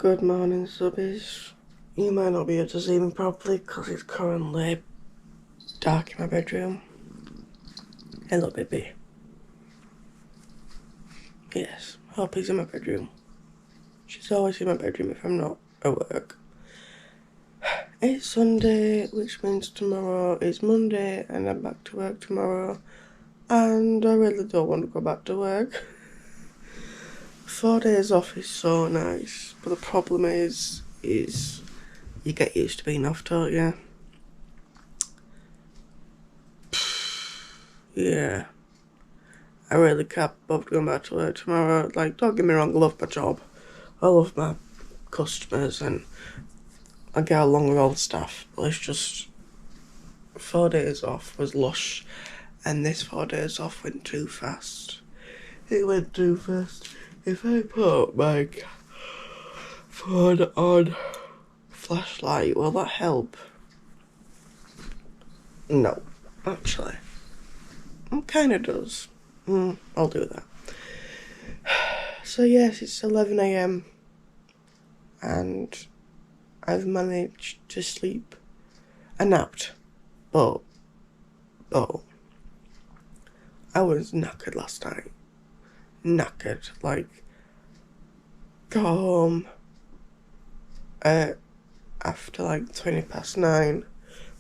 Good morning, subbies. You might not be able to see me properly because it's currently dark in my bedroom. Hello, baby. Yes, Hoppy's in my bedroom. She's always in my bedroom if I'm not at work. It's Sunday, which means tomorrow is Monday, and I'm back to work tomorrow. And I really don't want to go back to work. 4 days off is so nice, but the problem is you get used to being off, don't you? Yeah. I really can't bother going back to work tomorrow. Like, don't get me wrong, I love my job. I love my customers and I get along with all the staff. But it's just 4 days off was lush, and this 4 days off went too fast. It went too fast. If I put my phone on flashlight, will that help? No, actually. It kind of does. I'll do that. So yes, it's 11 AM and I've managed to sleep. I napped, but I was knackered last night. Knackered, like, got home after like 9:20.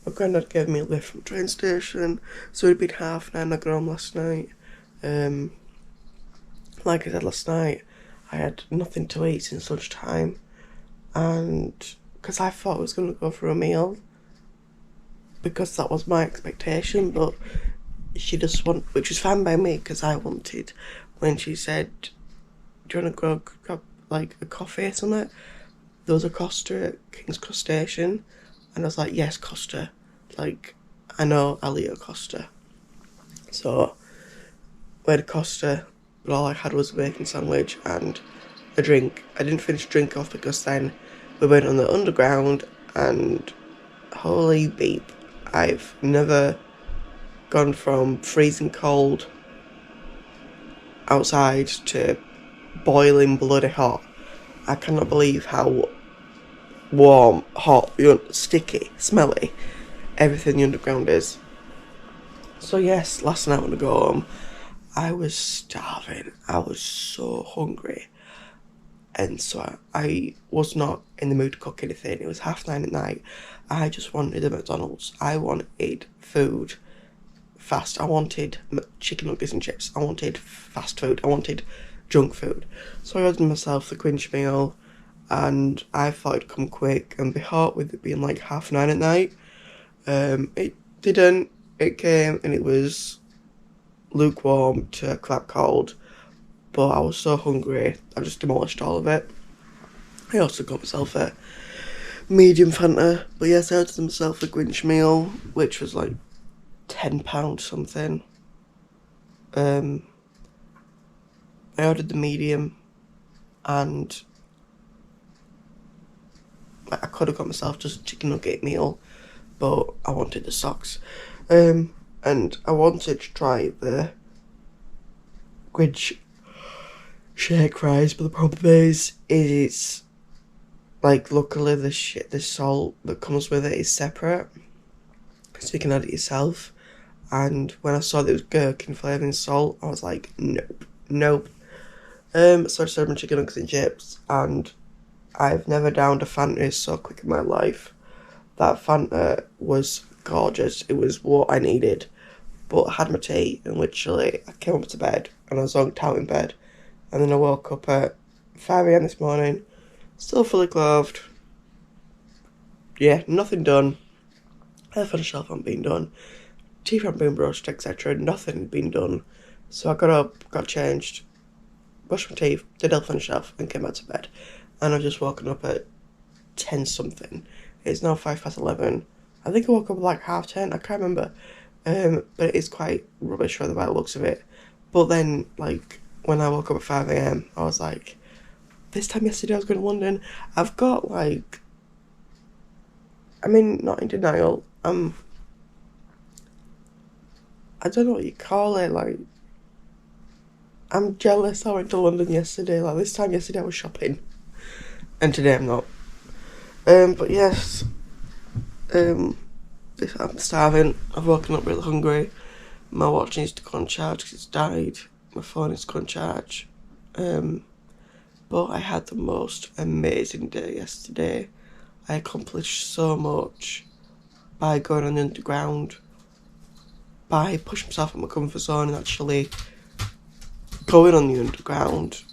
My granddad gave me a lift from the train station, so it'd been 9:30. I got home last night. Like I said last night, I had nothing to eat since lunchtime, and because I thought I was going to go for a meal, because that was my expectation, but she just which was fine by me, because I wanted, when she said, do you want to go grab like a coffee or something, there was a Costa at King's Cross Station, and I was like, yes, Costa, like, I know Elliot Costa. So we had a Costa, but all I had was a bacon sandwich and a drink. I didn't finish the drink off because then we went on the underground, and holy beep, I've never gone from freezing cold outside to boiling bloody hot. I cannot believe how warm, hot, sticky, smelly everything the underground is. So yes, last night when I go home, I was starving. I was so hungry. And so I was not in the mood to cook anything. It was 9:30 at night. I just wanted a McDonald's. I wanted food fast. I wanted chicken nuggets and chips. I wanted fast food. I wanted junk food. So I ordered myself the Grinch meal, and I thought it'd come quick and be hot, with it being like 9:30 at night. It didn't. It came and it was lukewarm to crap cold, but I was so hungry, I just demolished all of it. I also got myself a medium Fanta, but yes, I ordered myself a Grinch meal, which was like £10 something. I ordered the medium, and I could have got myself just a chicken nugget meal, but I wanted the socks. And I wanted to try the Grinch shake fries, but the problem is it's like, luckily the salt that comes with it is separate, so you can add it yourself. And when I saw that it was gherkin flavouring salt, I was like, nope. So I just had my chicken nuggets and chips, and I've never downed a Fanta so quick in my life. That Fanta was gorgeous. It was what I needed. But I had my tea, and literally I came up to bed and I was zonked out in bed. And then I woke up at 5 AM this morning, still fully clothed. Yeah, nothing done. Health on the shelf hadn't been done. Teeth hadn't been brushed, etc. Nothing had been done. So I got up, got changed, brushed my teeth, did health on the shelf, and came back to bed. And I've just woken up at 10 something. It's now 11:05. I think I woke up at like 10:30, I can't remember. But it is quite rubbish by the looks of it. But then, like, when I woke up at 5 AM, I was like, this time yesterday I was going to London. I've got, like, I mean, not in denial. I don't know what you call it, like, I'm jealous I went to London yesterday. Like, this time yesterday I was shopping. And today I'm not. But yes, I'm starving. I've woken up really hungry. My watch needs to go on charge because it's died. My phone needs to go on charge. But I had the most amazing day yesterday. I accomplished so much by going on the underground, by pushing myself out of my comfort zone and actually going on the underground.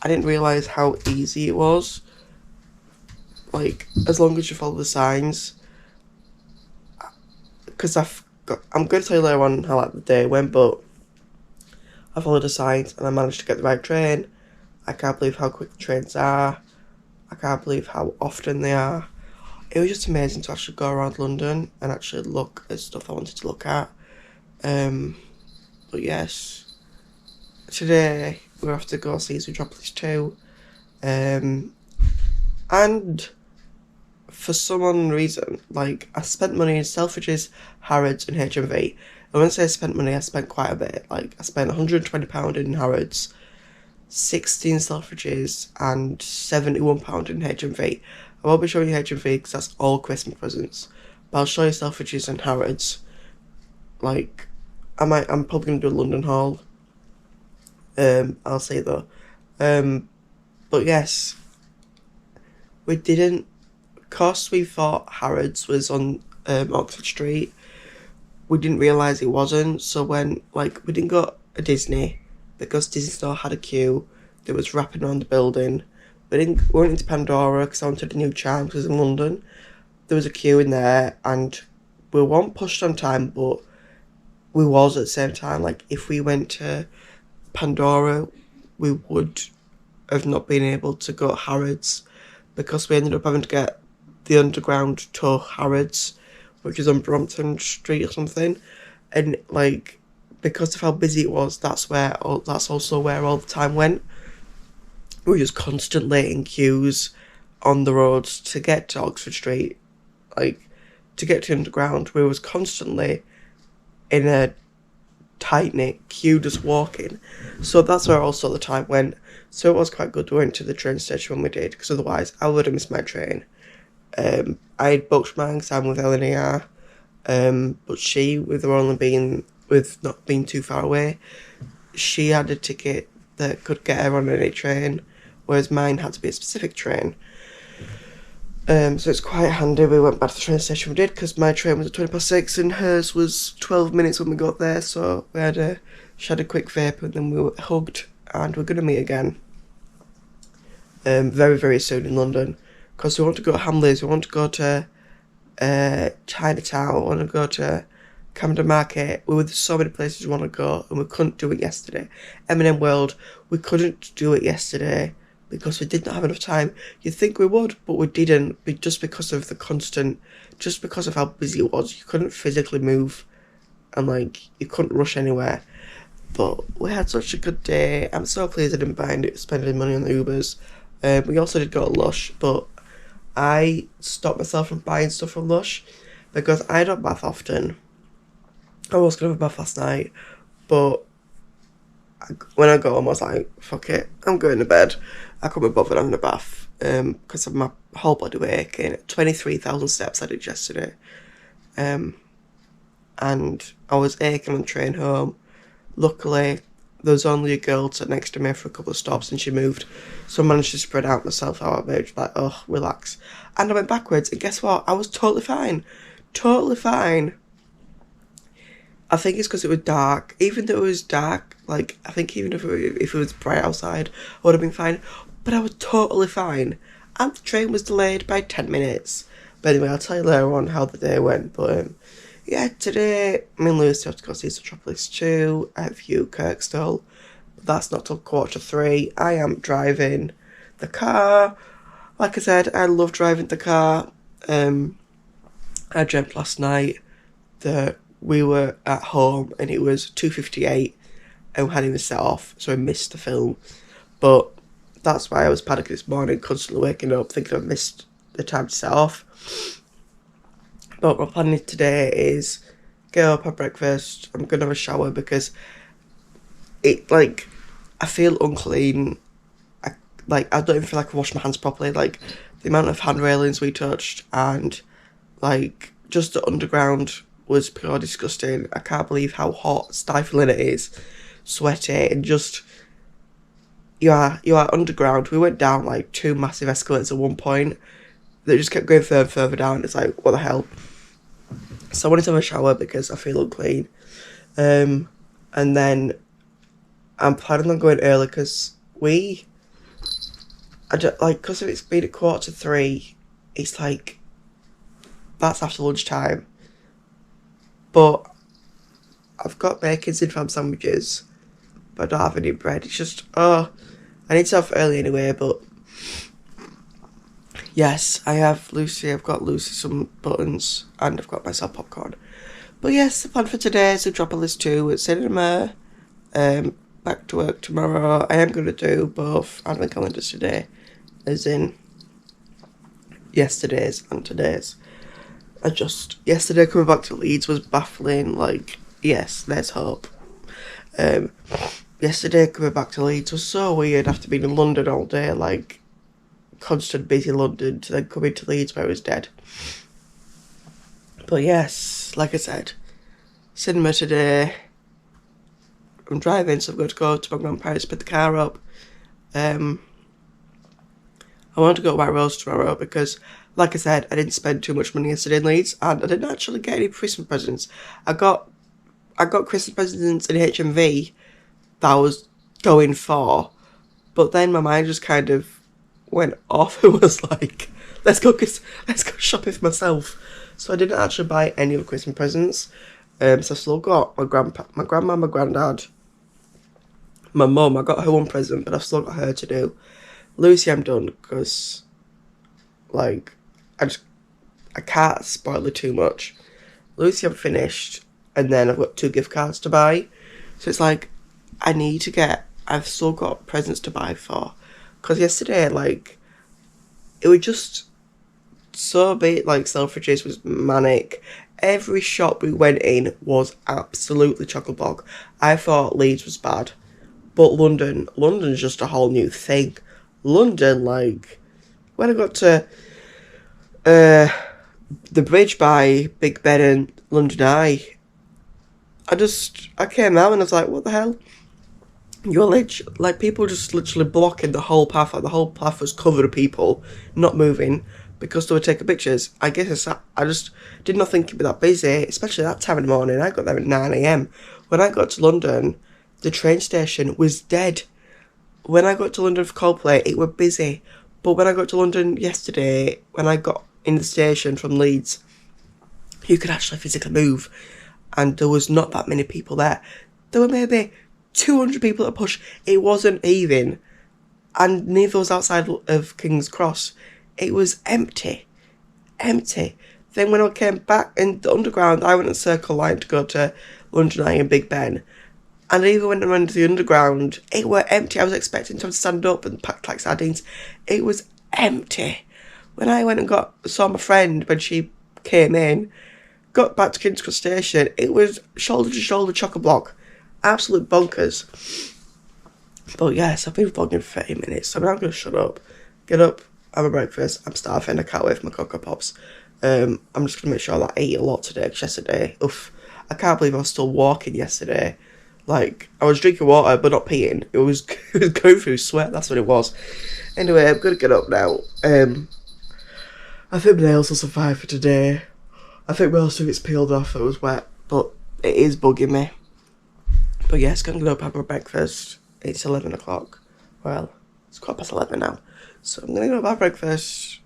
I didn't realise how easy it was. Like, as long as you follow the signs. Because I'm going to tell you later on how the day went, but I followed the signs and I managed to get the right train. I can't believe how quick the trains are. I can't believe how often they are. It was just amazing to actually go around London and actually look at stuff I wanted to look at. But yes, today we're off to go see Zootropolis 2. And for some unknown reason, like, I spent money in Selfridges, Harrods and HMV. And when I say I spent money, I spent quite a bit. Like, I spent £120 in Harrods, 16 Selfridges and £71 in HMV. I won't be showing you HMV because that's all Christmas presents. But I'll show you Selfridges and Harrods. Like, I'm probably going to do a London haul. I'll say though. But yes, we didn't. Because we thought Harrods was on Oxford Street, we didn't realise it wasn't. So when, like, we didn't go to Disney because Disney Store had a queue that was wrapping around the building. We went into Pandora because I wanted a new charm because in London there was a queue in there and we weren't pushed on time, but we was at the same time. Like, if we went to Pandora, we would have not been able to go to Harrods because we ended up having to get the underground to Harrods, which is on Brompton Street or something. And, like, because of how busy it was, that's also where all the time went. We were just constantly in queues on the roads to get to Oxford Street. Like, to get to the underground, we was constantly in a tight-knit queue just walking. So that's where also the time went. So it was quite good we went to the train station when we did, because otherwise I would have missed my train. I had booked my exam with LNER, but she, with not being too far away, she had a ticket that could get her on any train, whereas mine had to be a specific train. So it's quite handy. We went back to the train station we did, because my train was at 6:20 and hers was 12 minutes when we got there, so she had a quick vape and then we were hugged, and we're going to meet again very, very soon in London, because we want to go to Hamleys, we want to go to Chinatown, we want to go to Camden Market. We were so many places we want to go and we couldn't do it yesterday. M&M World, we couldn't do it yesterday because we did not have enough time. You'd think we would, but we didn't, just because of how busy it was. You couldn't physically move and, like, you couldn't rush anywhere. But we had such a good day. I'm so pleased I didn't mind spending money on the Ubers. We also did go to Lush, but I stopped myself from buying stuff from Lush because I don't bath often. I was going to have a bath last night, but when I got home I was like, fuck it, I'm going to bed. I couldn't be bothered having a bath because of my whole body aching. 23,000 steps I did yesterday. And I was aching on the train home. Luckily, there was only a girl sat next to me for a couple of stops and she moved. So I managed to spread out myself out of it, like, oh, relax. And I went backwards, and guess what? I was totally fine. Totally fine. I think it's because it was dark. Even though it was dark, like, I think even if it was bright outside, I would have been fine. But I was totally fine. And the train was delayed by 10 minutes. But anyway, I'll tell you later on how the day went. But, yeah, today, me and Lucy have to go see Zootropolis 2 at kirkstall. But that's not till 3:15. I am driving the car. Like I said, I love driving the car. I dreamt last night that we were at home and it was 2:58 and we hadn't even set off, so I missed the film. But that's why I was panicking this morning, constantly waking up thinking I missed the time to set off. But my plan today is get up, have breakfast. I'm gonna have a shower because I feel unclean. like, I don't even feel like I washed my hands properly. Like, the amount of hand railings we touched and, like, just the underground was pure disgusting. I can't believe how hot, stifling it is, sweaty, and just, you are underground. We went down, like, 2 massive escalators at one point. They just kept going further and further down. It's like, what the hell? So I wanted to have a shower because I feel unclean. And then I'm planning on going early because because it's been at 2:45, it's like, that's after lunchtime. But I've got bacon and ham sandwiches, but I don't have any bread. It's just, I need to have early anyway, but yes, I've got Lucy some buttons, and I've got myself popcorn. But yes, the plan for today is Zootropolis 2 at cinema, back to work tomorrow. I am going to do both advent calendars today, as in yesterday's and today's. Yesterday coming back to Leeds was baffling, like, yes, there's hope. Yesterday coming back to Leeds was so weird after being in London all day, like, constant busy London, to then coming to Leeds where I was dead. But yes, like I said, cinema today. I'm driving, so I've got to go to my grandparents, pick the car up. I want to go to White Rose tomorrow because, like I said, I didn't spend too much money yesterday in Leeds, and I didn't actually get any Christmas presents. I got Christmas presents in HMV that I was going for, but then my mind just kind of went off and was like, let's go shopping for myself. So I didn't actually buy any of the Christmas presents. So I still got my grandma, my granddad, my mum. I got her one present, but I've still got her to do. Lucy, I'm done because, like, I can't spoil it too much. Lucy, I'm finished, and then I've got 2 gift cards to buy. So it's like, I've still got presents to buy for. Because yesterday, like, it was just so big, like, Selfridges was manic. Every shop we went in was absolutely chock-a-block. I thought Leeds was bad. But London's just a whole new thing. London, like, when I got to the bridge by Big Ben and London Eye, I came out and I was like, what the hell? People just literally blocking the whole path. Like, the whole path was covered with people not moving because they were taking pictures. I guess I just did not think it'd be that busy, especially that time in the morning. I got there at 9 a.m. When I got to London, the train station was dead. When I got to London for Coldplay, it was busy. But when I got to London yesterday, when I got in the station from Leeds, you could actually physically move. And there was not that many people there. There were maybe 200 people at a push. It wasn't even. And neither was outside of King's Cross. It was empty. Empty. Then when I came back in the underground, I went on Circle Line to go to London Eye and Big Ben. And even when I went to the underground, it were empty. I was expecting to stand up and packed like sardines. It was empty. When I went and saw my friend when she came in, got back to King's Cross Station, it was shoulder to shoulder chock-a-block. Absolute bonkers. But yes, I've been vlogging for 30 minutes, so now I'm going to shut up, get up, have a breakfast. I'm starving, I can't wait for my Cocoa Pops. I'm just going to make sure that I eat a lot today, because yesterday, I can't believe I was still walking yesterday. Like, I was drinking water, but not peeing. It was going through sweat, that's what it was. Anyway, I'm going to get up now. I think my nails will survive for today. I think most of it's peeled off, it was wet, but it is bugging me. But yes, going to get up, have a breakfast. It's 11 o'clock. Well, it's 11:15 now. So I'm going to go have breakfast,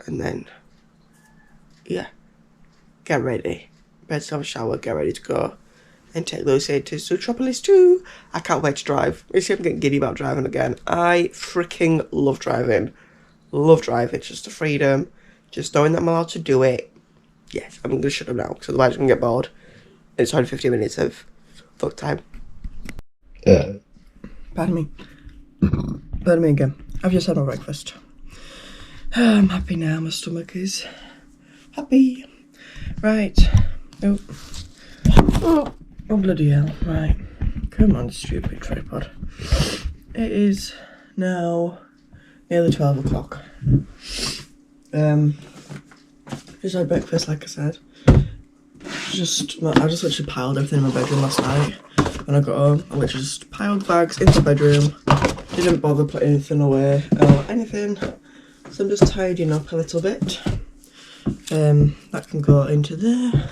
and then, yeah, get ready. Bed to have a shower, get ready to go. And take Lucy to Zootropolis 2. I can't wait to drive. You see, I'm getting giddy about driving again. I freaking love driving. Love driving. It's just a freedom. Just knowing that I'm allowed to do it. Yes, I'm going to shut up now, because otherwise I'm going to get bored. It's only 15 minutes of fuck time. Pardon me. Pardon me again. I've just had my breakfast. I'm happy now. My stomach is happy. Right. Oh, bloody hell. Right. Come on, stupid tripod. It is now nearly 12 o'clock. Just had breakfast, like I said. I just literally piled everything in my bedroom last night. When I got home, I literally just piled the bags into the bedroom. Didn't bother putting anything away or anything. So I'm just tidying up a little bit. That can go into there.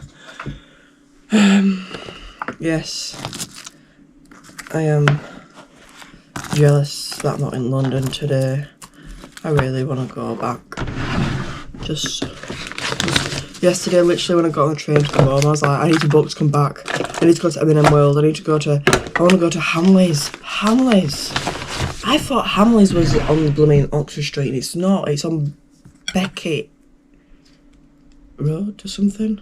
Yes, I am jealous that I'm not in London today. I really want to go back. Just yesterday, literally, when I got on the train to come home, I was like, I need to book to come back. I need to go to M&M World. I want to go to Hamleys. Hamleys. I thought Hamleys was on the blooming Oxford Street, and it's not. It's on Beckett Road or something.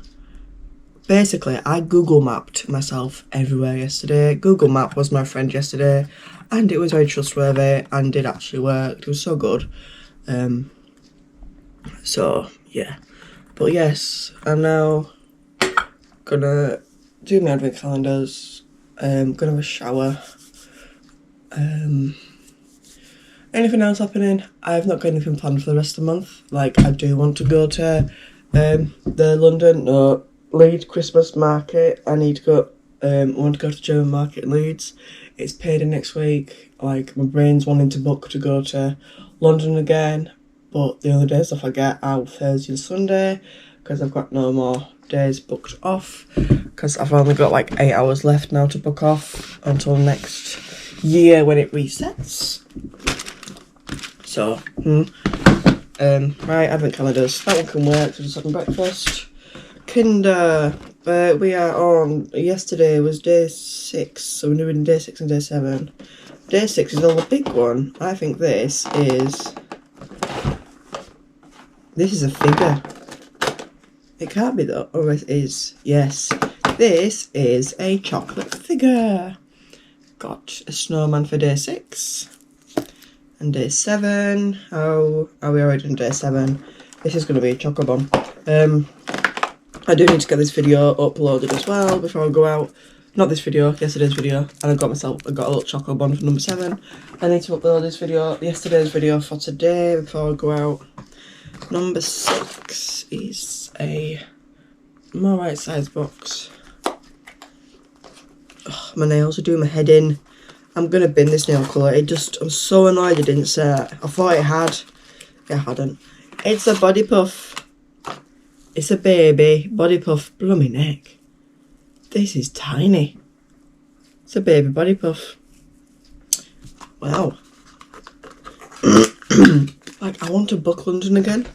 Basically, I Google mapped myself everywhere yesterday. Google Map was my friend yesterday, and it was very trustworthy and it actually worked. It was so good. So yeah, but yes, I'm now gonna do my advent calendars. Gonna have a shower. Anything else happening? I've not got anything planned for the rest of the month. Like, I do want to go to the Leeds Christmas market. I need to go. I want to go to German market in Leeds. It's paid in next week. Like, my brain's wanting to book to go to London again, but the only days off I get are Thursday and Sunday because I've got no more days booked off because I've only got like 8 hours left now to book off until next year when it resets. So, right, advent calendars. That one can work. So just having breakfast. Kinder. We are on. Yesterday was day 6, so we're doing day 6 and day 7. Day 6 is all the big one. I think this is a figure. It can't be though, or it is. Yes, this is a chocolate figure. Got a snowman for day 6. And day 7, how are we already on day 7? This is going to be a choco bomb. I do need to get this video uploaded as well before I go out. Not this video, yesterday's video. And I got a little choco bomb for number 7. I need to upload this video, yesterday's video for today before I go out. Number 6 is a more right size box. Ugh, my nails are doing my head in. I'm going to bin this nail colour. I'm so annoyed it didn't say. I thought it had. It hadn't. It's a body puff. It's a baby body puff. Blooming neck. This is tiny. It's a baby body puff. Wow. Like, I want to book London again.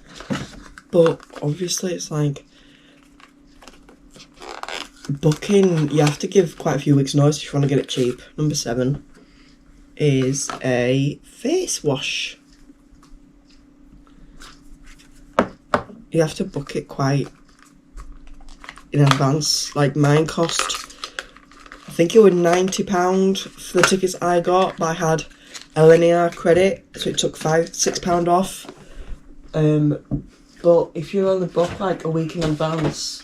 But obviously it's like booking, you have to give quite a few weeks notice if you want to get it cheap. Number 7 is a face wash. You have to book it quite in advance. Like, mine cost, I think it was £90 for the tickets I got, but I had a linear credit, so it took £6 off. But if you only book like a week in advance,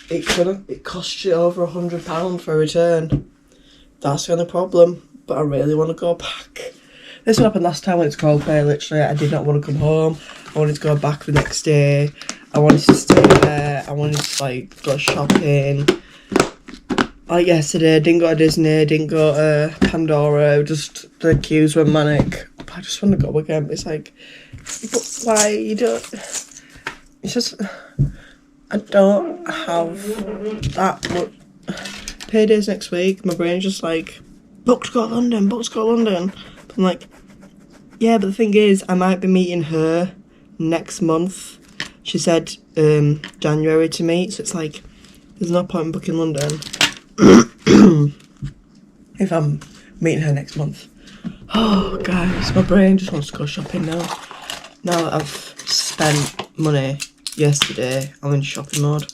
it costs you over £100 for a return. That's the only problem. But I really want to go back. This happened last time when it's Coldplay. Literally, I did not want to come home. I wanted to go back the next day. I wanted to stay there. I wanted to like go shopping. Like yesterday, didn't go to Disney, didn't go to Pandora. Just the queues were manic. But I just want to go again. It's like, but why you don't? It's just, I don't have that much. Payday's next week. My brain's just like, booked to go to London, booked to go to London. But I'm like, yeah, but the thing is, I might be meeting her next month. She said January to meet, so it's like, there's no point in booking London if I'm meeting her next month. Oh, guys, my brain just wants to go shopping now. Now that I've spent money yesterday, I'm in shopping mode.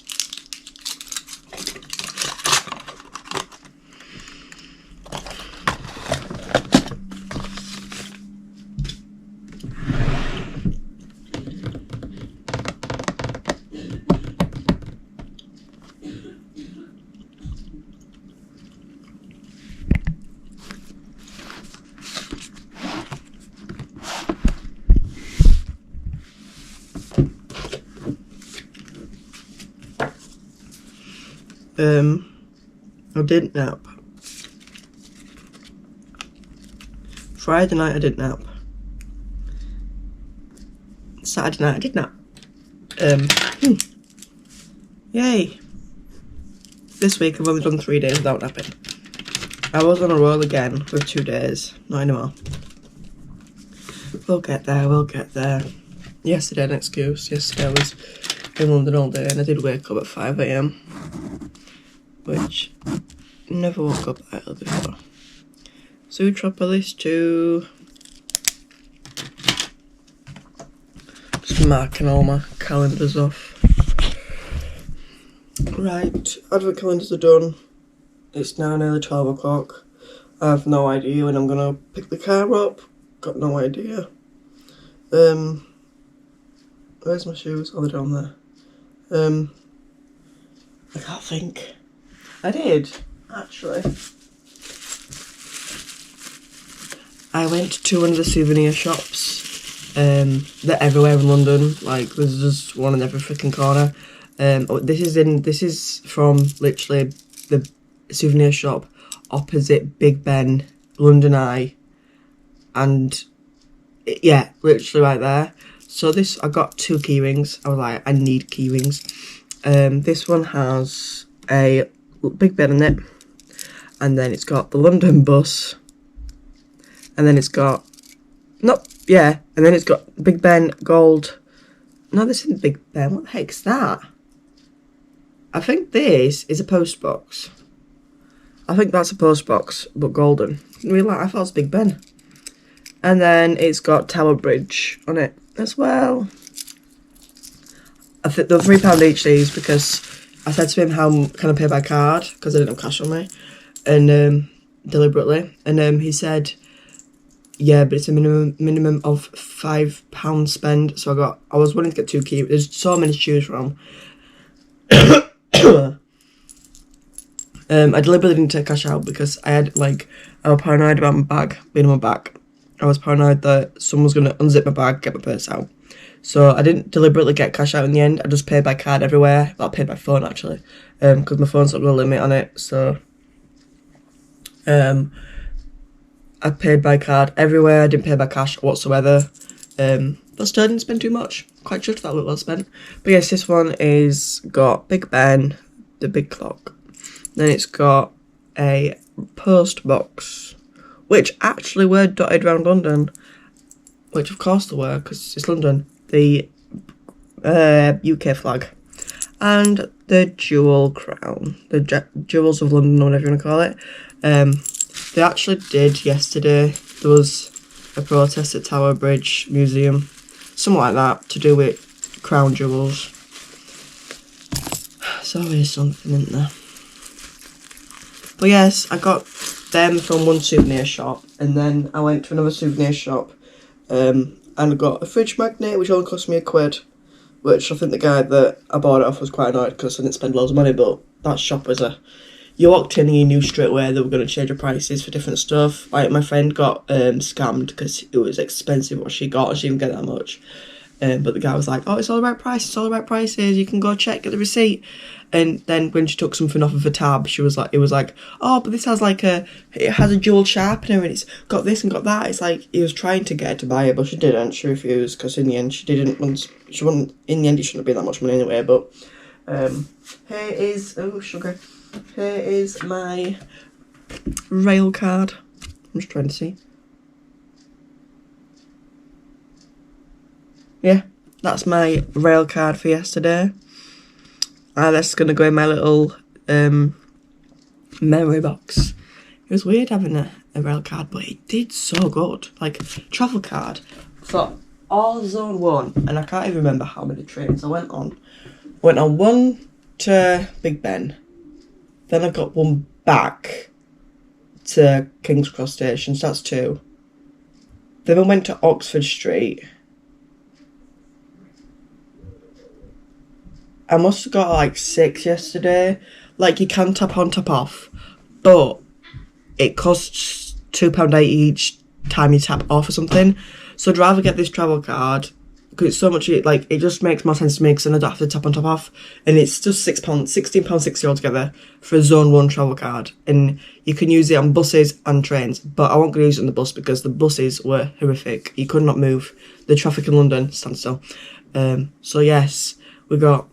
I didn't nap. Friday night I didn't nap. Saturday night I did nap. Yay. This week I've only done 3 days without napping. I was on a roll again with 2 days. Not anymore. We'll get there, we'll get there. Yesterday, an excuse. Yesterday I was in London all day and I did wake up at 5 AM. Which, never woke up that early before. Zootropolis 2. Just marking all my calendars off. Right, advent calendars are done. It's now nearly 12 o'clock. I have no idea when I'm gonna pick the car up. Got no idea. Where's my shoes? Oh, they're down there. I can't think. I did, actually. I went to one of the souvenir shops. They're everywhere in London. Like, there's just one in every freaking corner. This is from literally the souvenir shop opposite Big Ben, London Eye, and yeah, literally right there. So I got 2 key rings. I was like, I need key rings. This one has a Big Ben in it, and then it's got the London bus, and then it's got and then it's got Big Ben gold. No, this isn't Big Ben. What the heck's that? I think this is a post box. I think that's a post box, but golden. Really, I thought it was Big Ben. And then it's got Tower Bridge on it as well. I think they're £3 each these because I said to him, how can I pay by card? Because I didn't have cash on me. And deliberately. And he said, yeah, but it's a minimum of £5 spend. So I was willing to get 2 keys. There's so many to choose from. I deliberately didn't take cash out because I was paranoid about my bag being on my back. I was paranoid that someone was going to unzip my bag, get my purse out. So I didn't deliberately get cash out in the end. I just paid by card everywhere. Well, I paid by phone actually, because my phone's not got a limit on it. So I paid by card everywhere. I didn't pay by cash whatsoever. But still didn't spend too much. Quite sure that was well spent. But yes, this one is got Big Ben, the big clock. Then it's got a post box, which actually were dotted around London, which of course they were because it's London. The UK flag and the jewel crown, the jewels of London, or whatever you want to call it. They actually did yesterday. There was a protest at Tower Bridge Museum, something like that, to do with crown jewels. So there's something in there. But yes, I got them from one souvenir shop, and then I went to another souvenir shop, and I got a fridge magnet, which only cost me £1, which I think the guy that I bought it off was quite annoyed because I didn't spend loads of money, but that shop was you walked in and you knew straight away they were going to change the prices for different stuff. Like, my friend got scammed because it was expensive what she got, and she didn't get that much. But the guy was like, oh, it's all about prices, it's all about prices, you can go check, get the receipt. And then when she took something off of a tab, it was like, oh, but this has it has a dual sharpener and it's got this and got that. It's like, he was trying to get her to buy it, but she didn't. She refused because in the end in the end it shouldn't have been that much money anyway. But here is, oh, sugar. Here is my rail card. I'm just trying to see. Yeah, that's my rail card for yesterday. That's going to go in my little memory box. It was weird having a rail card, but it did so good. Like, travel card for all Zone 1, and I can't even remember how many trains I went on. Went on one to Big Ben, then I got one back to King's Cross Station, so that's 2. Then I went to Oxford Street. I must have got 6 yesterday. You can tap on, tap off, but it costs £2.80 each time you tap off or something. So I'd rather get this travel card because it's so much, like, it just makes more sense to me because then I don't have to tap on top off. And it's just £16.60 altogether for a Zone 1 travel card. And you can use it on buses and trains, but I won't go use it on the bus because the buses were horrific. You could not move. The traffic in London stands still. So yes, we got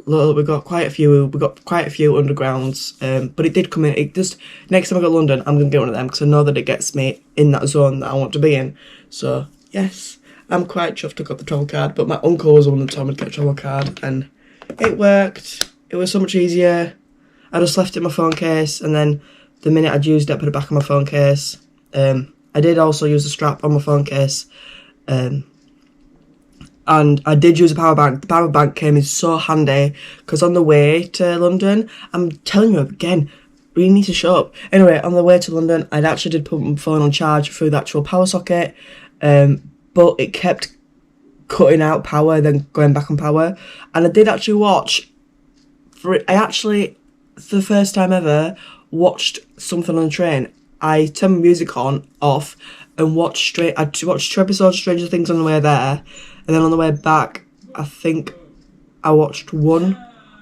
quite a few undergrounds, but it did come in. It just, next time I go to London, I'm gonna get one of them because I know that it gets me in that zone that I want to be in. So yes, I'm quite chuffed I got the travel card. But my uncle was the one that told me to get a travel card, and it worked. It was so much easier. I just left it in my phone case, and then the minute I'd used it, I put it back in my phone case. I did also use the strap on my phone case. And I did use a power bank. The power bank came in so handy because on the way to London, I'm telling you again, we need to shut up. Anyway, on the way to London, I actually did put my phone on charge through the actual power socket, but it kept cutting out power, then going back on power. And I did actually watch, for the first time ever, watched something on the train. I turned my music off, and watched 2 episodes of Stranger Things on the way there. And then on the way back, I think I watched 1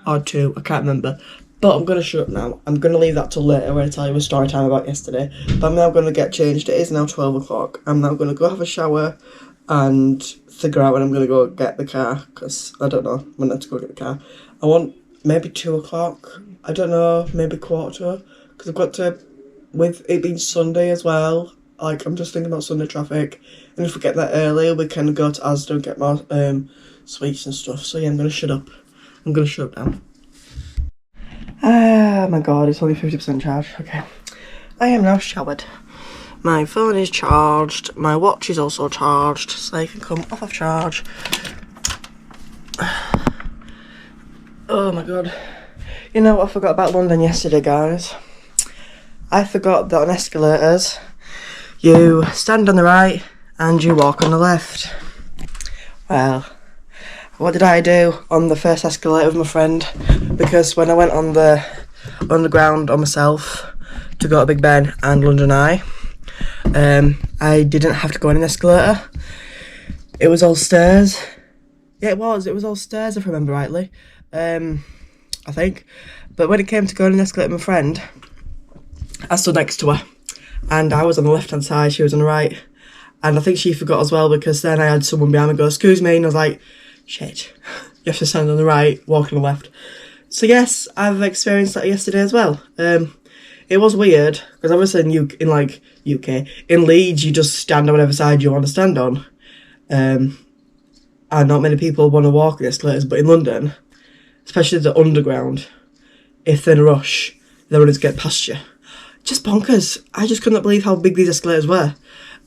or 2, I can't remember. But I'm going to shut up now. I'm going to leave that till later when I tell you a story time about yesterday. But I'm now going to get changed. It is now 12 o'clock. I'm now going to go have a shower and figure out when I'm going to go get the car. Because I don't know when I have to go get the car. I want maybe 2 o'clock. I don't know, maybe 1:15. Because I've got to, with it being Sunday as well, like, I'm just thinking about Sunday traffic. And if we get there early, we can go to Asda and get more sweets and stuff. So yeah, I'm going to shut up. I'm going to shut up now. Ah, my God, it's only 50% charge. Okay. I am now showered. My phone is charged. My watch is also charged. So I can come off of charge. Oh my God. You know what I forgot about London yesterday, guys? I forgot that on escalators, you stand on the right and you walk on the left. Well, what did I do on the first escalator with my friend? Because when I went on the underground on myself to go to Big Ben and London Eye, I didn't have to go on an escalator. It was all stairs. Yeah, it was all stairs if I remember rightly. I think. But when it came to going on an escalator with my friend, I stood next to her. And I was on the left-hand side, she was on the right. And I think she forgot as well, because then I had someone behind me go, excuse me, and I was like, shit, you have to stand on the right, walk on the left. So yes, I've experienced that yesterday as well. It was weird, because obviously in UK, in Leeds, you just stand on whatever side you want to stand on. And not many people want to walk the escalators, but in London, especially the underground, if they're in a rush, they're running to get past you. Just bonkers. I just could not believe how big these escalators were.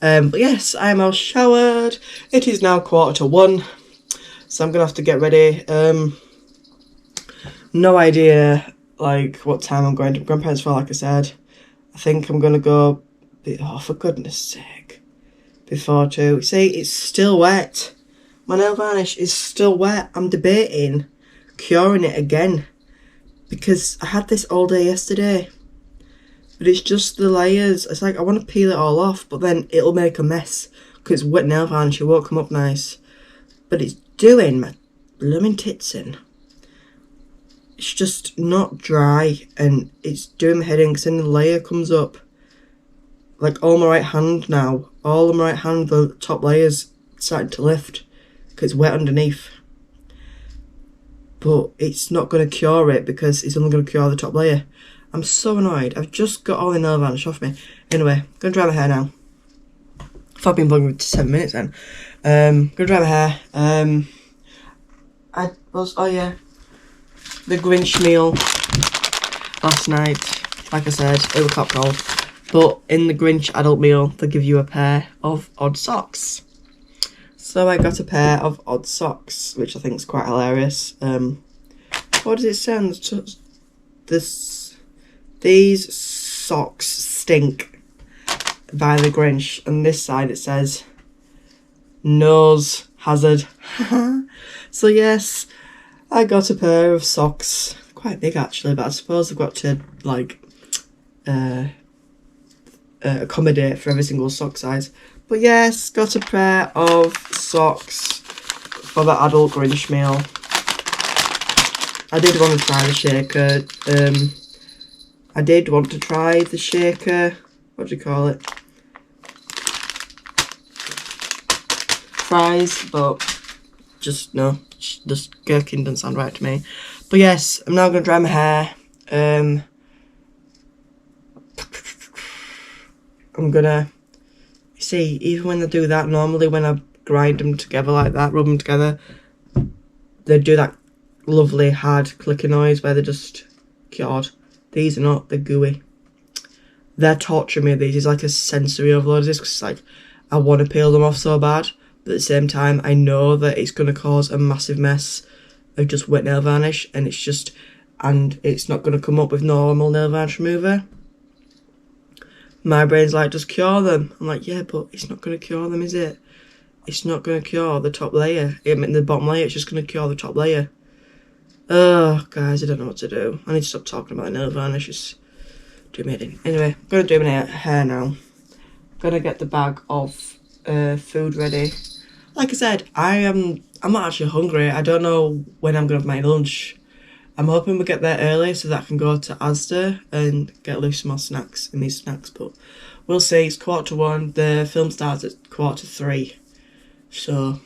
But yes, I am all showered. It is now 1:45, so I'm going to have to get ready. No idea, like, what time I'm going to my grandparents for, like I said. I think I'm going to go, oh, for goodness sake, before 2. See, it's still wet. My nail varnish is still wet. I'm debating curing it again, because I had this all day yesterday. But it's just the layers. It's like I want to peel it all off, but then it'll make a mess because it's wet nail varnish. It won't come up nice. But it's doing my blooming tits in. It's just not dry, and it's doing my head in because then the layer comes up. Like all my right hand now, all of my right hand, the top layer's starting to lift because it's wet underneath. But it's not going to cure it because it's only going to cure the top layer. I'm so annoyed. I've just got all the nail varnish off me. Anyway, gonna dry my hair now. I've been vlogging for 7 minutes then. Gonna dry my hair. Oh yeah, the Grinch meal last night. Like I said, it was top cold. But in the Grinch adult meal, they give you a pair of odd socks. So I got a pair of odd socks, which I think is quite hilarious. What does it say on These socks stink by the Grinch. And this side it says nose hazard. So yes, I got a pair of socks. Quite big actually, but I suppose I've got to like accommodate for every single sock size. But yes, got a pair of socks. for the adult Grinch meal. I did want to try the shaker. I did want to try the shaker. What do you call it? Fries, but just no. The gherkin doesn't sound right to me. But yes, I'm now going to dry my hair. I'm gonna see, even when they do that, normally when I grind them together like that, rub them together, they do that lovely hard clicking noise where they're just cured. These are not, they're gooey. They're torturing me. These is like a sensory overload. This because like I want to peel them off so bad, but at the same time I know that it's going to cause a massive mess of just wet nail varnish, and it's not going to come up with normal nail varnish remover. My brain's like, just cure them. I'm like, yeah, but it's not going to cure them, is it? It's not going to cure the top layer. I mean, the bottom layer, it's just going to cure the top layer. Oh, guys, I don't know what to do. I need to stop talking about nail varnish. It's doing me in. Anyway, I'm going to do my hair now. I'm going to get the bag of food ready. Like I said, I'm not actually hungry. I don't know when I'm going to have my lunch. I'm hoping we get there early so that I can go to Asda and get loose some more snacks in these snacks, but we'll see. It's 1:45. The film starts at 3:15. So,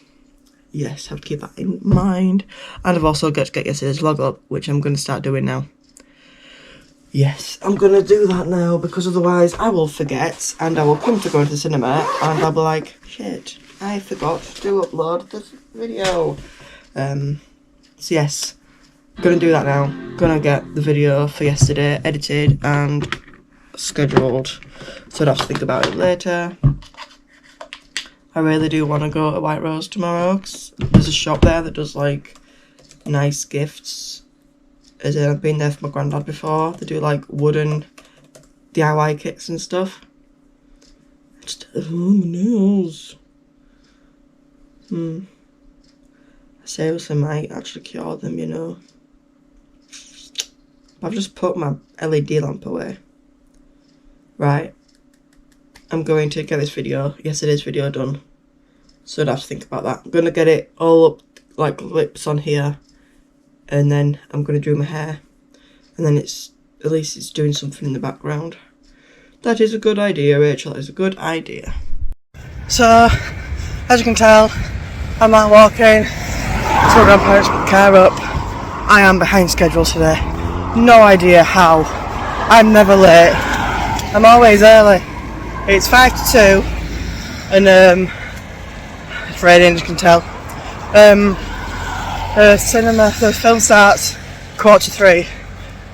yes, have to keep that in mind. And I've also got to get yesterday's vlog up, which I'm going to start doing now. Yes, I'm going to do that now, because otherwise I will forget and I will come to go to the cinema and I'll be like, shit, I forgot to upload this video. So yes. Gonna do that now. Gonna get the video for yesterday edited and scheduled, so I'd have to think about it later. I really do want to go to White Rose tomorrow, because there's a shop there that does like nice gifts. As in, I've been there for my granddad before. They do like wooden DIY kits and stuff. Oh, my nails. I seriously might actually cure them, you know. I've just put my LED lamp away. Right. I'm going to get this video, yesterday's video, done. So I'd have to think about that. I'm going to get it all up, like clips on here. And then I'm going to do my hair. And then at least it's doing something in the background. That is a good idea, Rachel. It's a good idea. So, as you can tell, I'm out walking to my grandparents' car up. I am behind schedule today. No idea how. I'm never late. I'm always early. It's 1:55 and it's raining, as you can tell. The film starts 2:45,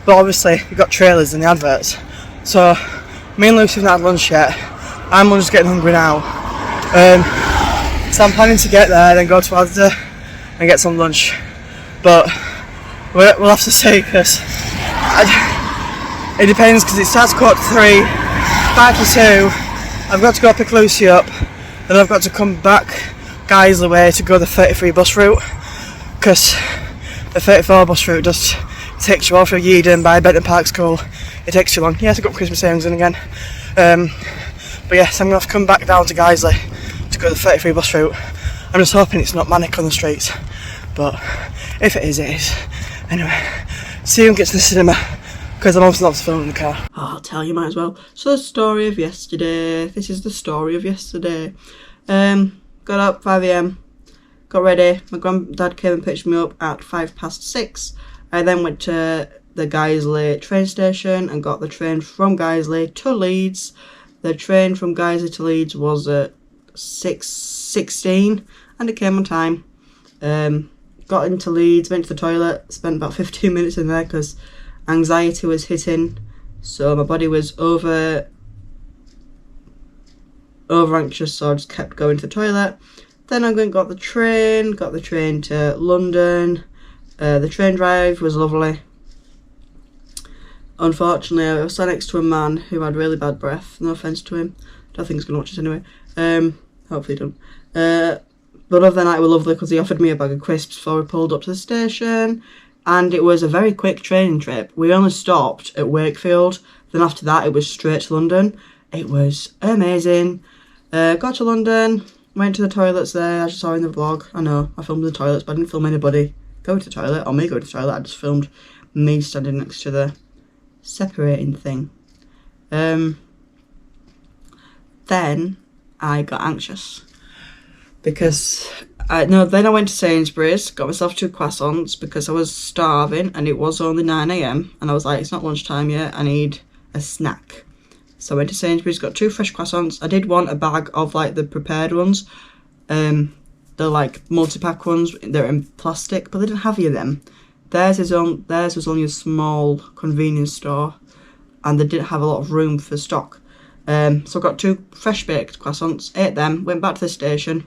but obviously you've got trailers and the adverts. So me and Lucy haven't had lunch yet. I'm just getting hungry now. So I'm planning to get there, then go to Asda and get some lunch. But we'll have to see, because it depends, because it starts 2:45, 1:55. I've got to go pick Lucy up, then I've got to come back Girlslovehauls way to go the 33 bus route, because the 34 bus route just takes you all through Yeadon by Benton Park School. It takes too long. Yes, I got Christmas savings in again. But yes, I'm going to have to come back down to Girlslovehauls to go the 33 bus route. I'm just hoping it's not manic on the streets, but if it is, it is. Anyway, see you when we get to the cinema, because I'm obviously not filming in the car. Oh, I'll tell you, might as well. So, the story of yesterday. This is the story of yesterday. Got up 5 AM, got ready. My granddad came and picked me up at 6:05. I then went to the Girlslovehauls train station and got the train from Girlslovehauls to Leeds. The train from Girlslovehauls to Leeds was at 6:16 and it came on time. Got into Leeds, went to the toilet, spent about 15 minutes in there because anxiety was hitting, so my body was over anxious, so I just kept going to the toilet. Then I got the train to London. The train drive was lovely. Unfortunately, I was sat next to a man who had really bad breath. No offence to him. Don't think he's going to watch this anyway. Hopefully he don't. But other than that, it was lovely because he offered me a bag of crisps before we pulled up to the station. And it was a very quick training trip. We only stopped at Wakefield. Then after that, it was straight to London. It was amazing. Got to London. went to the toilets there, as you saw in the vlog. I know, I filmed the toilets, but I didn't film anybody go to the toilet, or me go to the toilet. I just filmed me standing next to the separating thing. Then I got anxious because then I went to Sainsbury's, got myself 2 croissants because I was starving and it was only 9 AM and I was like, it's not lunchtime yet, I need a snack. So I went to Sainsbury's, got 2 fresh croissants. I did want a bag of like the prepared ones, the like multi-pack ones. They're in plastic, but they didn't have any of them. Theirs was only a small convenience store and they didn't have a lot of room for stock. So I got 2 fresh baked croissants, ate them, went back to the station,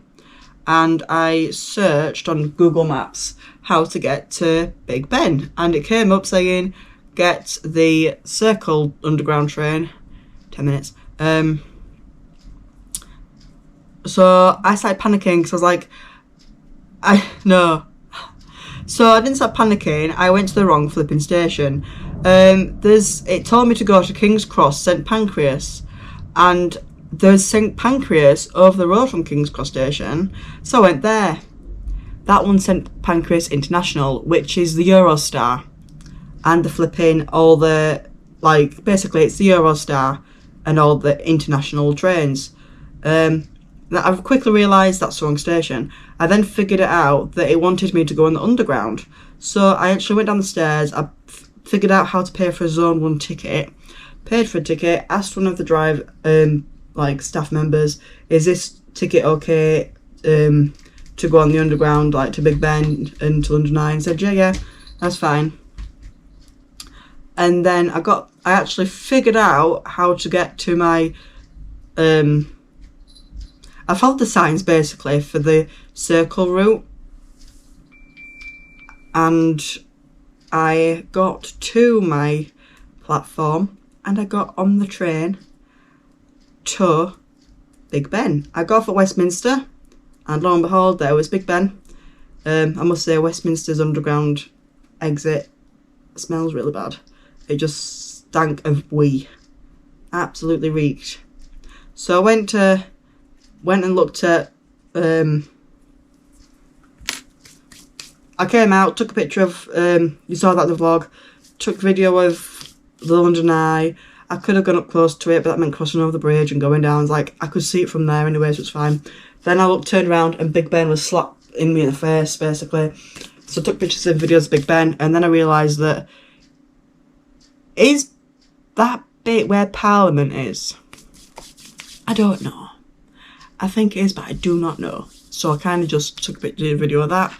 and I searched on Google Maps how to get to Big Ben, and it came up saying get the Circle underground train, 10 minutes. So I started panicking because I was like, So I didn't start panicking, I went to the wrong flipping station. It told me to go to King's Cross, St Pancras, and there's St Pancras over the road from King's Cross station, so I went there. That one's St Pancras International, which is the Eurostar, and the flipping all the, like, basically it's the Eurostar and all the international trains. I've quickly realised that's the wrong station. I then figured it out that it wanted me to go on the underground, so I actually went down the stairs. I figured out how to pay for a Zone 1 ticket, paid for a ticket, asked one of the staff members, is this ticket okay to go on the underground, like to Big Ben and to London Eye? And said, yeah, that's fine. And then I actually figured out how to get to my, I followed the signs basically for the Circle route, and I got to my platform and I got on the train to Big Ben. I got off at Westminster and lo and behold, there was Big Ben. I must say Westminster's underground exit smells really bad. It just stank of wee. Absolutely reeked. So I went and looked at, I came out, took a picture of, you saw that in the vlog, took video of the London Eye. I could have gone up close to it, but that meant crossing over the bridge and going down. Like, I could see it from there anyway, so it's fine. Then I turned around and Big Ben was slapping me in the face, basically. So I took pictures and videos of Big Ben, and then I realised that, is that bit where Parliament is? I don't know. I think it is, but I do not know. So I kind of just took a picture and video of that.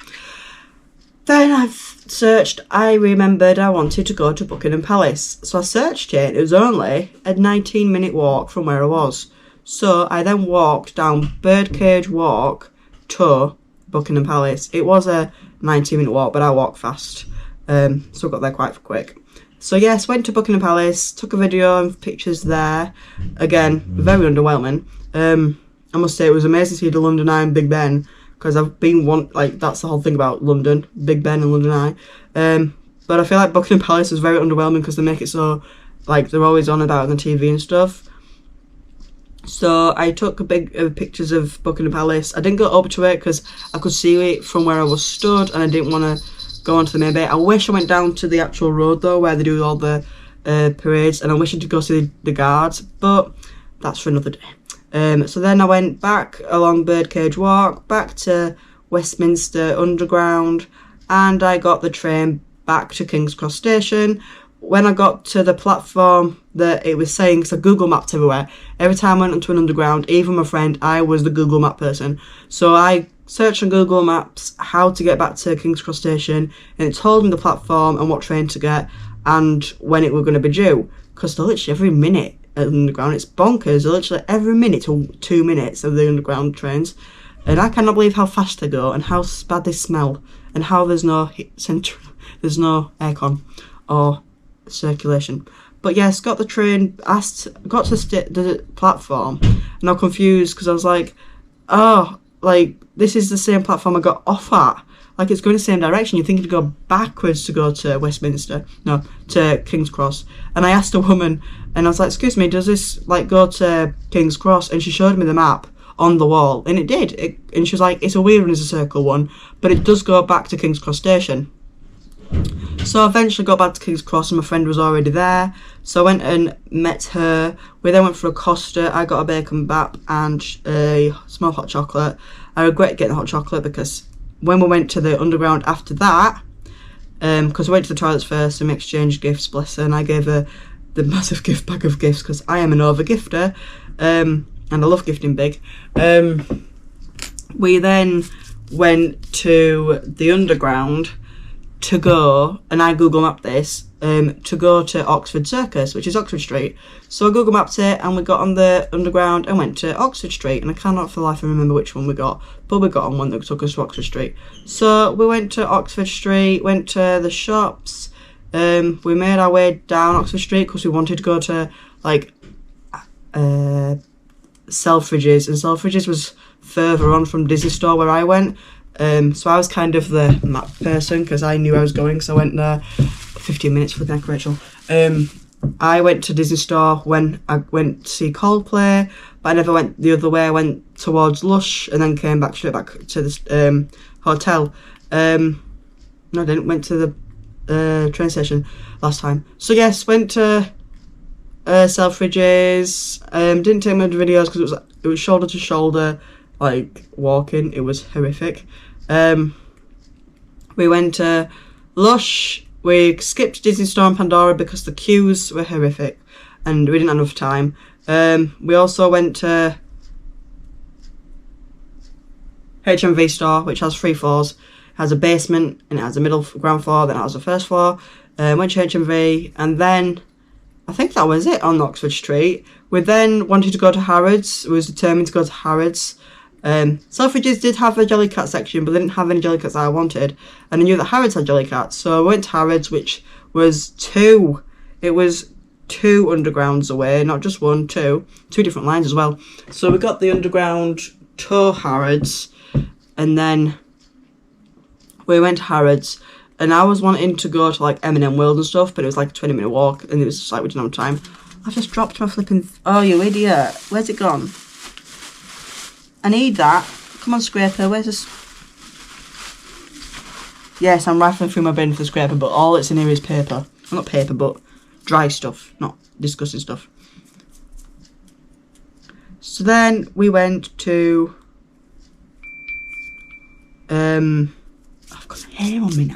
Then I've searched, I remembered I wanted to go to Buckingham Palace. So I searched it. It was only a 19-minute walk from where I was. So I then walked down Birdcage Walk to Buckingham Palace. It was a 19-minute walk, but I walked fast. So I got there quite quick. So yes, went to Buckingham Palace, took a video and pictures there. Again, very underwhelming. I must say it was amazing to see the London Eye and Big Ben, because I've been that's the whole thing about London, Big Ben and London Eye. But I feel like Buckingham Palace is very underwhelming because they make it so, like, they're always on about it on the TV and stuff. So I took pictures of Buckingham Palace. I didn't go up to it because I could see it from where I was stood and I didn't want to go onto the main bit. I wish I went down to the actual road though, where they do all the parades, and I wish I could go see the guards, but that's for another day. So then I went back along Birdcage Walk, back to Westminster Underground, and I got the train back to King's Cross Station. When I got to the platform that it was saying, because I Google mapped everywhere, every time I went onto an underground, even my friend, I was the Google map person. So I searched on Google Maps how to get back to King's Cross Station, and it told me the platform and what train to get and when it were going to be due, because they're literally every minute at the underground. It's bonkers. They're literally every minute to 2 minutes of the underground trains, and I cannot believe how fast they go and how bad they smell and how there's no there's no aircon or circulation. But yes, got the train, got to the platform, and I'm confused because I was like, oh, like, this is the same platform I got off at. Like, it's going the same direction. You're thinking to go backwards to go to Westminster. No, to King's Cross. And I asked a woman, and I was like, excuse me, does this, like, go to King's Cross? And she showed me the map on the wall, and it did. And she was like, it's a weird one, it's a circle one, but it does go back to King's Cross Station. So I eventually got back to King's Cross and my friend was already there. So I went and met her. We then went for a Costa. I got a bacon bap and a small hot chocolate. I regret getting the hot chocolate because when we went to the underground after that, because we went to the toilets first and we exchanged gifts, bless her, and I gave her the massive gift bag of gifts because I am an over-gifter, and I love gifting big. We then went to the underground to go, and I Google mapped this, to go to Oxford Circus, which is Oxford Street. So I Google mapped it and we got on the underground and went to Oxford Street, and I cannot for the life of me remember which one we got, but we got on one that took us to Oxford Street. So we went to Oxford Street, went to the shops, we made our way down Oxford Street because we wanted to go to like Selfridges, and Selfridges was further on from Disney Store where I went. So I was kind of the map person because I knew I was going, so I went there 15 minutes for the neck, Rachel. I went to Disney Store when I went to see Coldplay, but I never went the other way. I went towards Lush and then came back straight back to the hotel. No, I didn't. Went to the train station last time. So yes, went to Selfridges. Didn't take many videos because it was shoulder to shoulder, like walking. It was horrific. We went to Lush. We skipped Disney Store and Pandora because the queues were horrific and we didn't have enough time. We also went to HMV Store, which has 3 floors. It has a basement and it has a middle ground floor, then it has a first floor. Went to HMV, and then I think that was it on Oxford Street. We then wanted to go to Harrods. We was determined to go to Harrods. Selfridges did have a Jellycat section, but they didn't have any Jellycats that I wanted, and I knew that Harrods had Jellycats, so I went to Harrods, which was two undergrounds away, not just one, two different lines as well. So we got the underground to Harrods, and then we went to Harrods, and I was wanting to go to like M&M World and stuff, but it was like a 20-minute walk, and it was just like we didn't have time. I've just dropped my flipping... Oh, you idiot. Where's it gone? I need that. Come on, scraper. Where's this? Yes, I'm rifling through my bin for the scraper, but all it's in here is paper. Well, not paper, but dry stuff, not disgusting stuff. So then we went to... I've got hair on me now.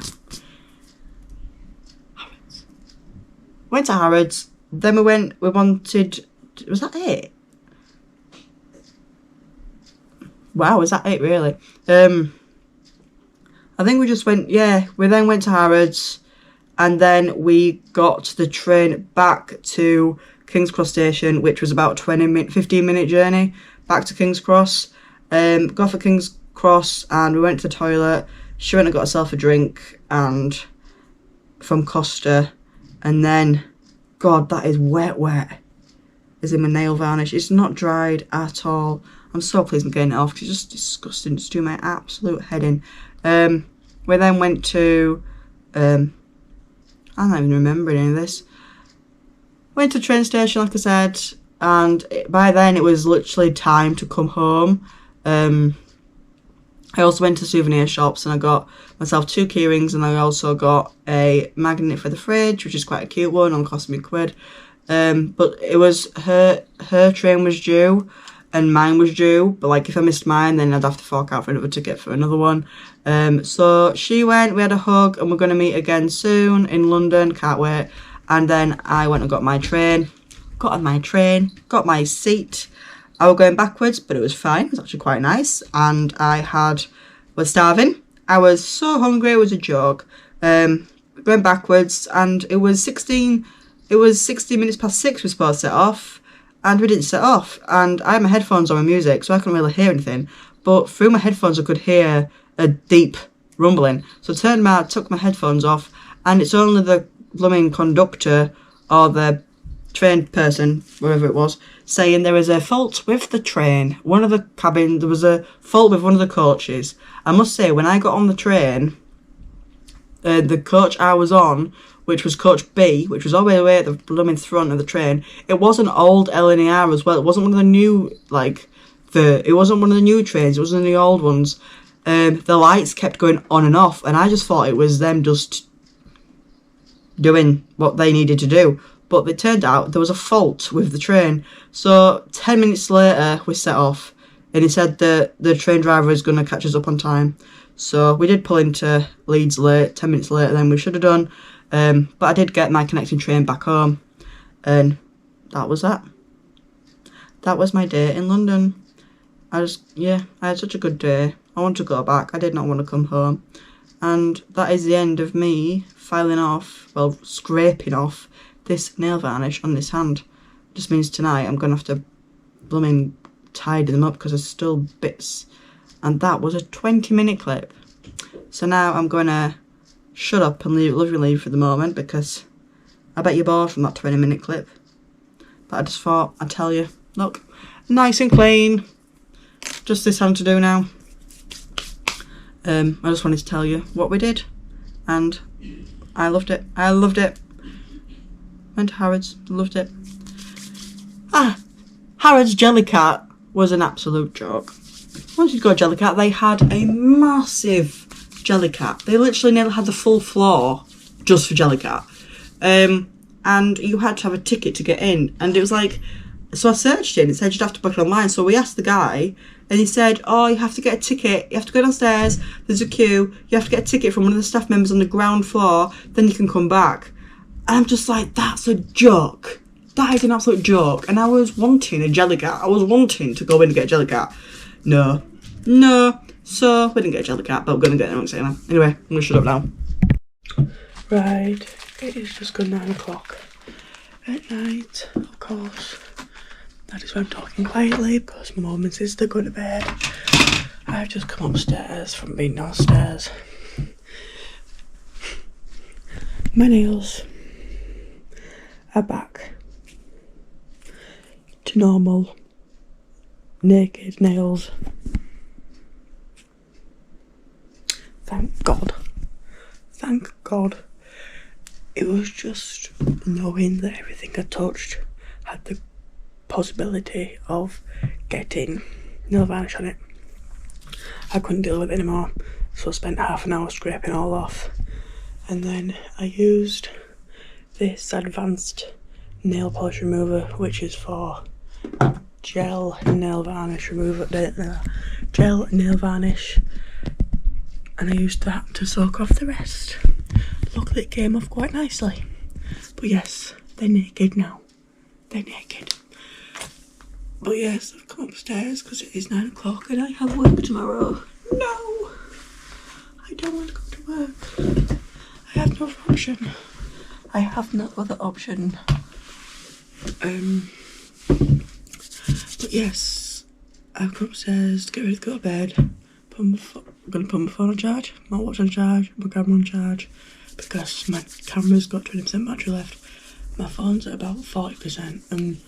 Harrods. Went to Harrods. Then we wanted... Was that it? Wow, is that it really? I think we just went, yeah, we then went to Harrods, and then we got the train back to King's Cross Station, which was about 15 minute journey back to King's Cross. Got for King's Cross and we went to the toilet. She went and got herself a drink and from Costa, and then, God, that is wet. Is in my nail varnish. It's not dried at all. I'm so pleased I'm getting it off because it's just disgusting. It's doing my absolute head in. We then went to... I'm not even remembering any of this. Went to the train station, like I said, and by then it was literally time to come home. I also went to souvenir shops and I got myself 2 key rings, and I also got a magnet for the fridge, which is quite a cute one, only cost me £1. But it was her train was due and mine was due, but like if I missed mine then I'd have to fork out for another ticket for another one. So she went, we had a hug, and we're going to meet again soon in London, can't wait. And then I went and got my train, got my seat. I was going backwards, but it was fine, it was actually quite nice, and was starving. I was so hungry, it was a joke. Going backwards, and it was 16 minutes past 6 we were supposed to set off, and we didn't set off, and I had my headphones on my music, so I couldn't really hear anything, but through my headphones I could hear a deep rumbling, so I took my headphones off, and it's only the blooming conductor or the train person, wherever it was, saying there was a fault with the train. There was a fault with one of the coaches. I must say, when I got on the train, the coach I was on, which was coach B, which was all the way at the blooming front of the train, it was an old LNER as well. It wasn't one of the new, like, it wasn't one of the new trains, it was one of the old ones. The lights kept going on and off, and I just thought it was them just doing what they needed to do. But it turned out there was a fault with the train. So 10 minutes later we set off, and he said that the train driver is going to catch us up on time. So we did pull into Leeds late, 10 minutes later than we should have done. But I did get my connecting train back home, and that was that. That was my day in London. I had such a good day. I want to go back. I did not want to come home. And that is the end of me scraping off this nail varnish on this hand. Just means tonight I'm going to have to blooming tidy them up because there's still bits. And that was a 20-minute clip. So now I'm going to shut up and leave for the moment, because I bet you're bored from that 20-minute clip. But I just thought I'd tell you, look, nice and clean. Just this hand to do now. I just wanted to tell you what we did, and I loved it. Went to Harrods, loved it. Harrods Jellycat was an absolute joke. Once you go to Jellycat, they had a massive Jellycat. They literally nearly had the full floor just for Jellycat. And you had to have a ticket to get in, and it was like, so I searched it and it said you'd have to book it online. So we asked the guy, and he said, oh, you have to get a ticket, you have to go downstairs, there's a queue, you have to get a ticket from one of the staff members on the ground floor, then you can come back. And I'm just like, that's a joke. That is an absolute joke. And I was wanting a Jellycat. I was wanting to go in and get a Jellycat. No. So we didn't get a Jellycat, but we're going to get it now. Anyway, I'm going to shut up now. Right, it is just gone 9 o'clock at night, of course. That is why I'm talking quietly, because my mum and sister go to bed. I've just come upstairs from being downstairs. My nails are back to normal, naked nails. Thank God. Thank God. It was just knowing that everything I touched had the possibility of getting nail varnish on it. I couldn't deal with it anymore, so I spent half an hour scraping it all off, and then I used this advanced nail polish remover, which is for gel nail varnish remover, gel nail varnish, and I used that to soak off the rest. Luckily it came off quite nicely. But yes, they're naked now. They're naked. But yes, I've come upstairs because it is 9 o'clock and I have work tomorrow. No! I don't want to go to work. I have no other option. I have no other option. But yes, I've come upstairs to get ready to go to bed. I'm going to put my phone on charge, my watch on charge, my camera on charge, because my camera's got 20% battery left. My phone's at about 40%, and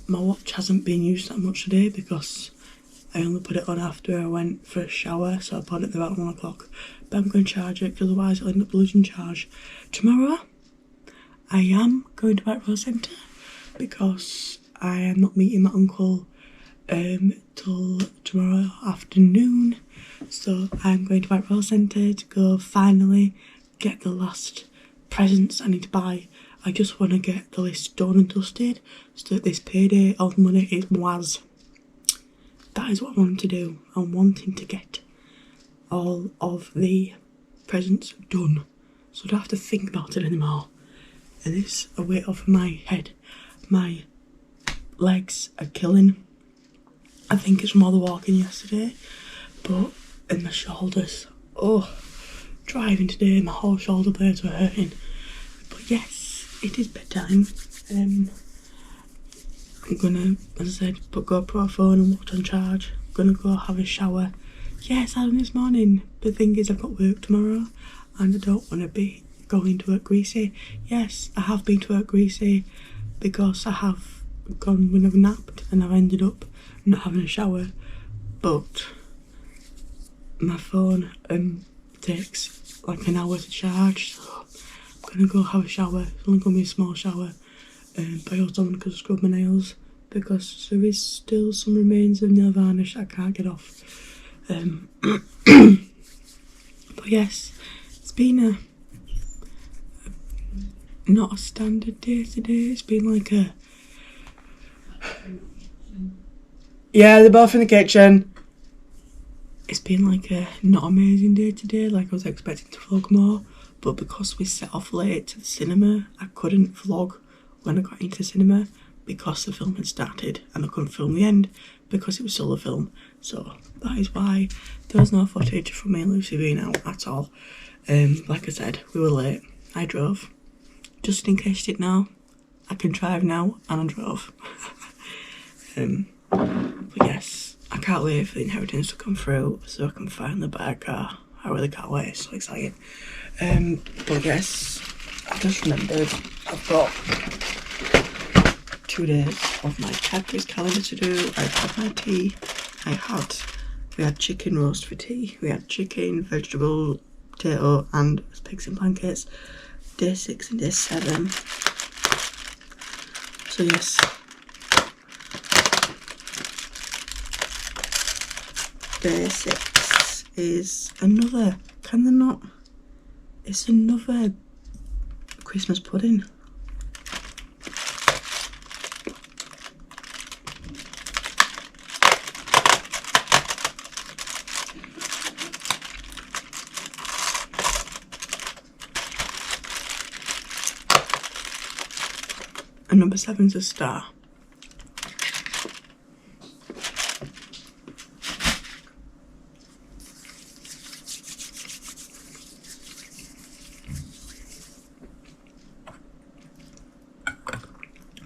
my watch hasn't been used that much today because I only put it on after I went for a shower, so I put it about 1 o'clock. But I'm going to charge it, because otherwise I'll end up losing charge. Tomorrow, I am going to Whitehall Centre, because I am not meeting my uncle till tomorrow afternoon. So I'm going to Rachael Centre to go finally get the last presents I need to buy. I just want to get the list done and dusted so that this payday of money is was. That is what I want to do. I'm wanting to get all of the presents done, so I don't have to think about it anymore. And it's a weight off of my head. My legs are killing. I think it's from all the walking yesterday, but in my shoulders, driving today, my whole shoulder blades were hurting. But yes, it is bedtime. I'm gonna, as I said, put GoPro phone and watch on charge. I'm gonna go have a shower. Yes, I done this morning. The thing is, I've got work tomorrow and I don't want to be going to work greasy. Yes, I have been to work greasy because I have gone when I've napped and I've ended up not having a shower. But my phone takes like an hour to charge, so I'm gonna go have a shower. It's only gonna be a small shower, but I also want to go scrub my nails because there is still some remains of nail varnish I can't get off. But yes, it's been not a standard day today. It's been like a... Yeah, they're both in the kitchen. It's been like a not amazing day today, like I was expecting to vlog more, but because we set off late to the cinema, I couldn't vlog when I got into the cinema because the film had started, and I couldn't film the end because it was still a film. So that is why there was no footage from me and Lucy being out at all. Like I said, we were late. I drove. Just in case you didn't know, I can drive now, and I drove. But yes, I can't wait for the inheritance to come through so I can finally buy a car. I really can't wait, it's so exciting. But yes, I just remembered I've got 2 days of my Cadbury's calendar to do. I had my tea. We had chicken roast for tea. We had chicken, vegetable, potato and pigs in blankets. Day 6 and day 7. So yes. Day 6 is another, can they not? It's another Christmas pudding. And number 7's a star.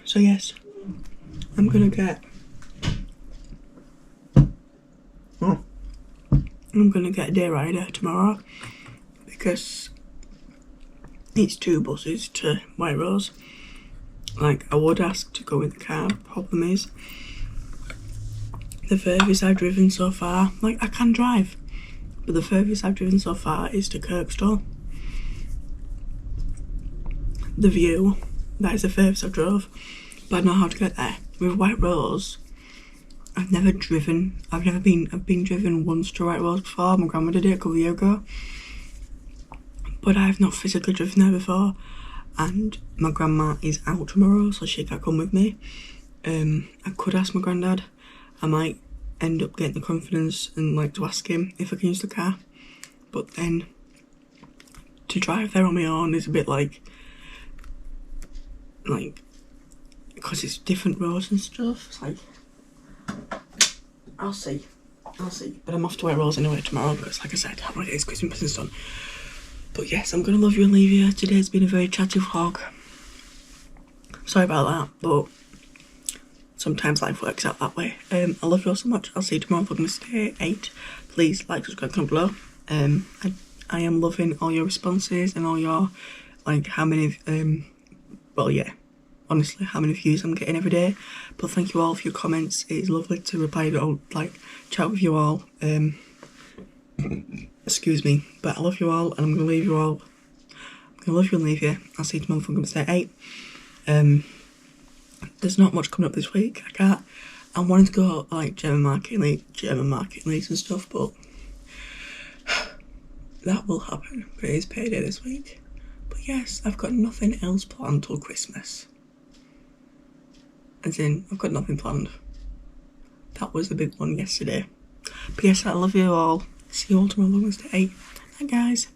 So yes, I'm gonna get a day rider tomorrow because it's 2 buses to White Rose. Like, I would ask to go in the car. Problem is, the furthest I've driven so far, like I can drive, but the furthest I've driven so far is to Kirkstall. The View, that is the furthest I've drove, but I know how to get there. With White Rose, I've been driven once to White Rose before. My grandma did it a couple of years ago, but I've not physically driven there before. And my grandma is out tomorrow, so she can't come with me. I could ask my granddad. I might end up getting the confidence and like to ask him if I can use the car. But then to drive there on my own is a bit like because it's different roads and stuff. It's like I'll see. But I'm off to White Rose anyway tomorrow because, like I said, I want to get this Christmas presents done. But yes, I'm going to love you and leave you. Today's been a very chatty vlog. Sorry about that, but sometimes life works out that way. I love you all so much. I'll see you tomorrow on Vlogmas Day 8. Please like, subscribe, comment below. I am loving all your responses and all your, like, how many, well, yeah, honestly, how many views I'm getting every day. But thank you all for your comments. It is lovely to reply to, like, chat with you all. Excuse me, but I love you all, and I'm going to leave you all. I'm going to love you and leave you. I'll see you tomorrow for Vlogmas Day 8. There's not much coming up this week. I'm wanting to go, like, German market leagues and stuff, but that will happen. But it is payday this week. But yes, I've got nothing else planned till Christmas. As in, I've got nothing planned. That was the big one yesterday. But yes, I love you all. See you all tomorrow, Vlogmas Day 8. Bye, guys.